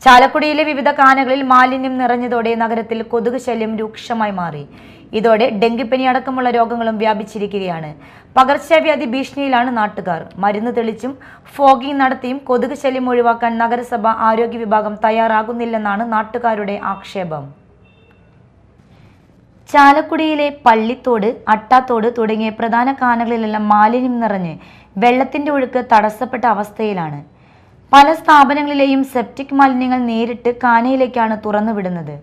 ചാലക്കുടിയിലെ വിവിധ കാനകളിൽ മാലിന്യം നിറഞ്ഞതോടെ നഗരത്തിൽ കൊതുക് ശല്യം രൂക്ഷമായി മാറി. ഇതോടെ ഡെങ്കിപ്പനി അടക്കമുള്ള രോഗങ്ങളും വ്യാപിച്ചിരിക്കുകയാണ്. പകർച്ചവ്യാധി ഭീഷണിയിലാണ് നാട്ടുകാർ. മരുന്ന് തെളിച്ചും ഫോഗിംഗ് നടത്തിയും കൊതുക് ശല്യം ഒഴിവാക്കാൻ നഗരസഭ ആരോഗ്യ വിഭാഗം തയ്യാറാകുന്നില്ലെന്നാണ് നാട്ടുകാരുടെ ആക്ഷേപം. ചാലക്കുടിയിലെ പള്ളിത്തോട്, അട്ടാത്തോട് തുടങ്ങിയ പ്രധാന കാനകളിലെല്ലാം മാലിന്യം നിറഞ്ഞ് വെള്ളത്തിന്റെ ഒഴുക്ക് തടസ്സപ്പെട്ട അവസ്ഥയിലാണ്. പല സ്ഥാപനങ്ങളിലെയും സെപ്റ്റിക് മാലിന്യങ്ങൾ നേരിട്ട് കാനയിലേക്കാണ് തുറന്നുവിടുന്നത്.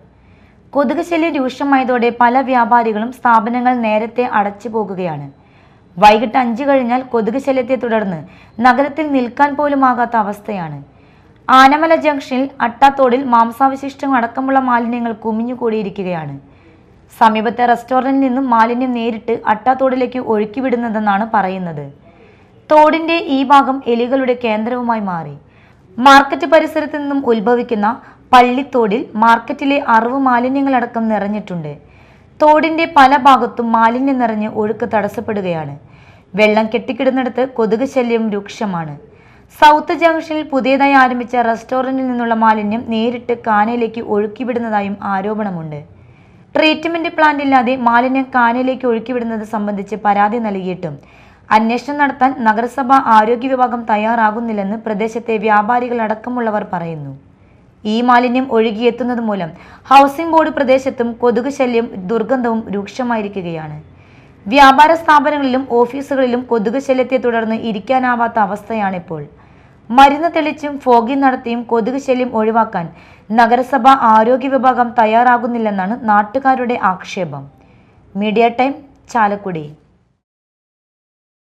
കൊതുക് ശല്യം രൂക്ഷമായതോടെ പല വ്യാപാരികളും സ്ഥാപനങ്ങൾ നേരത്തെ അടച്ചു പോകുകയാണ്. വൈകിട്ട് 5 കഴിഞ്ഞാൽ കൊതുക് ശല്യത്തെ തുടർന്ന് നഗരത്തിൽ നിൽക്കാൻ പോലും ആകാത്ത അവസ്ഥയാണ്. ആനമല ജംഗ്ഷനിൽ അട്ടാത്തോടിൽ മാംസാവശിഷ്ടങ്ങൾ അടക്കമുള്ള മാലിന്യങ്ങൾ കുമിഞ്ഞുകൂടിയിരിക്കുകയാണ്. സമീപത്തെ റെസ്റ്റോറൻറ്റിൽ നിന്നും മാലിന്യം നേരിട്ട് അട്ടാത്തോടിലേക്ക് ഒഴുക്കിവിടുന്നതെന്നാണ് പറയുന്നത്. തോടിന്റെ ഈ ഭാഗം എലികളുടെ കേന്ദ്രവുമായി മാറി. മാർക്കറ്റ് പരിസരത്ത് നിന്നും ഉത്ഭവിക്കുന്ന പള്ളിത്തോടിൽ മാർക്കറ്റിലെ അറിവ് മാലിന്യങ്ങളടക്കം നിറഞ്ഞിട്ടുണ്ട്. തോടിന്റെ പല ഭാഗത്തും മാലിന്യം നിറഞ്ഞ് ഒഴുക്ക് തടസ്സപ്പെടുകയാണ്. വെള്ളം കെട്ടിക്കിടുന്നിടത്ത് കൊതുക് ശല്യം രൂക്ഷമാണ്. സൗത്ത് ജംഗ്ഷനിൽ പുതിയതായി ആരംഭിച്ച റെസ്റ്റോറൻറ്റിൽ നിന്നുള്ള മാലിന്യം നേരിട്ട് കാനയിലേക്ക് ഒഴുക്കിവിടുന്നതായും ആരോപണമുണ്ട്. ട്രീറ്റ്മെന്റ് പ്ലാന്റ് ഇല്ലാതെ മാലിന്യം കാനയിലേക്ക് ഒഴുക്കിവിടുന്നത് സംബന്ധിച്ച് പരാതി നൽകിയിട്ടും അന്വേഷണം നടത്താൻ നഗരസഭ ആരോഗ്യ വിഭാഗം തയ്യാറാകുന്നില്ലെന്ന് പ്രദേശത്തെ വ്യാപാരികൾ അടക്കമുള്ളവർ പറയുന്നു. ഈ മാലിന്യം ഒഴുകിയെത്തുന്നത് മൂലം ഹൗസിംഗ് ബോർഡ് പ്രദേശത്തും കൊതുക് ശല്യം ദുർഗന്ധവും രൂക്ഷമായിരിക്കുകയാണ്. വ്യാപാര സ്ഥാപനങ്ങളിലും ഓഫീസുകളിലും കൊതുക് ശല്യത്തെ തുടർന്ന് ഇരിക്കാനാവാത്ത അവസ്ഥയാണിപ്പോൾ. മരുന്ന് തെളിച്ചും ഫോഗിംഗ് നടത്തിയും കൊതുക് ശല്യം ഒഴിവാക്കാൻ നഗരസഭ ആരോഗ്യ വിഭാഗം തയ്യാറാകുന്നില്ലെന്നാണ് നാട്ടുകാരുടെ ആക്ഷേപം. Media time, Chalakudy.